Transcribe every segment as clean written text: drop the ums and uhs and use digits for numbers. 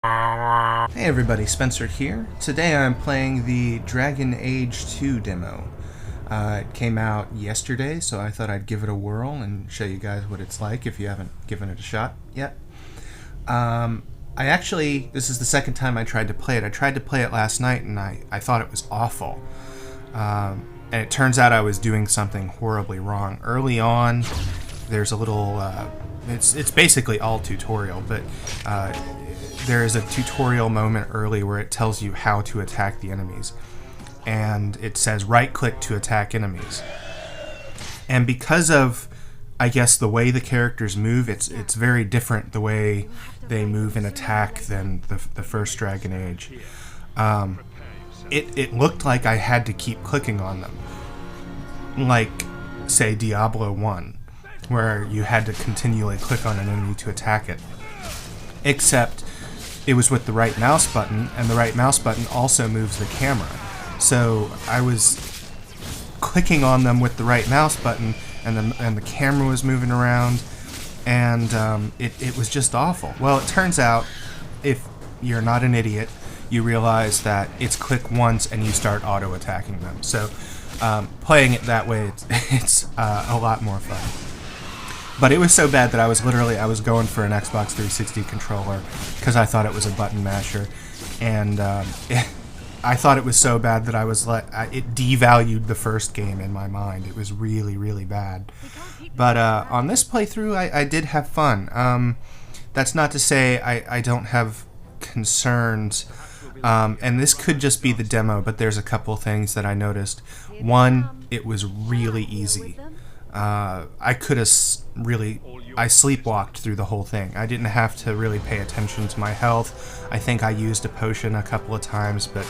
Hey everybody, Spencer here. Today I'm playing the Dragon Age 2 demo. It came out yesterday, so I thought I'd give it a whirl and show you guys what it's like if you haven't given it a shot yet. This is the second time I tried to play it. I tried to play it last night and I thought it was awful. And it turns out I was doing something horribly wrong. Early on, there's a little, it's basically all tutorial, but there is a tutorial moment early where it tells you how to attack the enemies. And it says right click to attack enemies. And because of, I guess, the way the characters move, it's very different the way they move and attack than the first Dragon Age. It looked like I had to keep clicking on them. Like, say, Diablo 1, where you had to continually click on an enemy to attack it. Except it was with the right mouse button, and the right mouse button also moves the camera. So I was clicking on them with the right mouse button, and the camera was moving around, and it was just awful. Well, it turns out, if you're not an idiot, you realize that it's click once and you start auto-attacking them. So playing it that way, it's a lot more fun. But it was so bad that I was going for an Xbox 360 controller because I thought it was a button masher, and I thought it was so bad that it devalued the first game in my mind. It was really, really bad. But on this playthrough, I did have fun. That's not to say I don't have concerns, and this could just be the demo, but there's a couple things that I noticed. One, it was really easy. I sleepwalked through the whole thing. I didn't have to really pay attention to my health. I think I used a potion a couple of times, but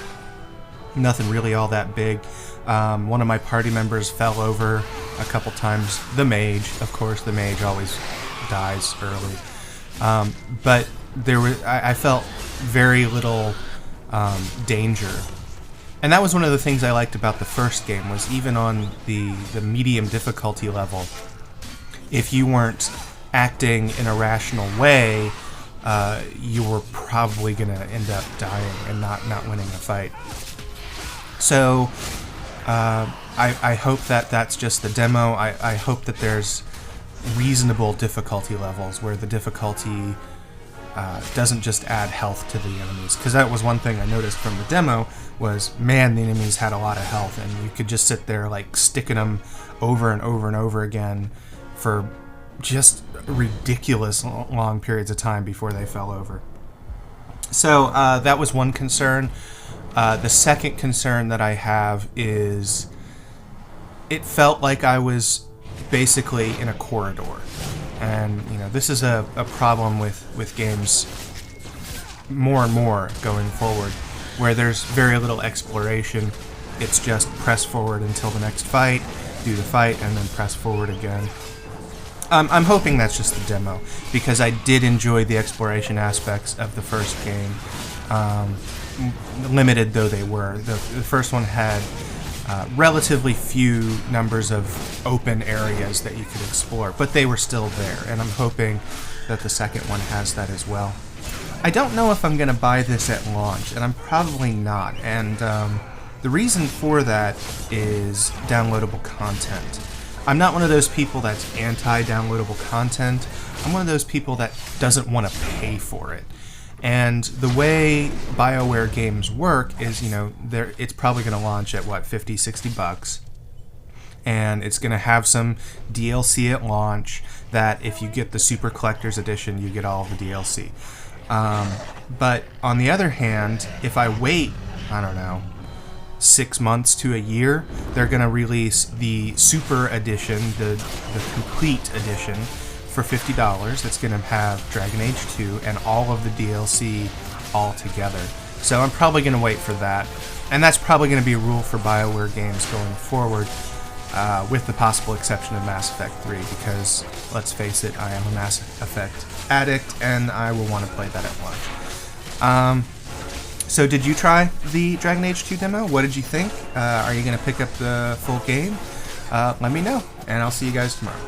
nothing really all that big. One of my party members fell over a couple times. The mage, of course, the mage always dies early. But I felt very little danger. And that was one of the things I liked about the first game, was even on the medium difficulty level, if you weren't acting in a rational way, you were probably going to end up dying and not winning the fight. So I hope that's just the demo. I hope that there's reasonable difficulty levels where the difficulty doesn't just add health to the enemies, because that was one thing I noticed from the demo was, man, the enemies had a lot of health, and you could just sit there like sticking them over and over and over again for just ridiculous long periods of time before they fell over. So that was one concern. The second concern that I have is it felt like I was basically in a corridor. And, this is a problem with games more and more going forward, where there's very little exploration. It's just press forward until the next fight, do the fight, and then press forward again. I'm hoping that's just the demo, because I did enjoy the exploration aspects of the first game, limited though they were. The first one had relatively few numbers of open areas that you could explore, but they were still there, and I'm hoping that the second one has that as well. I don't know if I'm going to buy this at launch, and I'm probably not, and the reason for that is downloadable content. I'm not one of those people that's anti-downloadable content. I'm one of those people that doesn't want to pay for it. And the way BioWare games work is, it's probably going to launch at, $50, $60? And it's going to have some DLC at launch that if you get the Super Collector's Edition, you get all of the DLC. But on the other hand, if I wait, 6 months to a year, they're going to release the Super Edition, the Complete Edition, for $50. That's going to have Dragon Age 2 and all of the DLC all together. So I'm probably going to wait for that. And that's probably going to be a rule for BioWare games going forward, with the possible exception of Mass Effect 3, because, let's face it, I am a Mass Effect addict, and I will want to play that at launch. So did you try the Dragon Age 2 demo? What did you think? Are you going to pick up the full game? Let me know, and I'll see you guys tomorrow.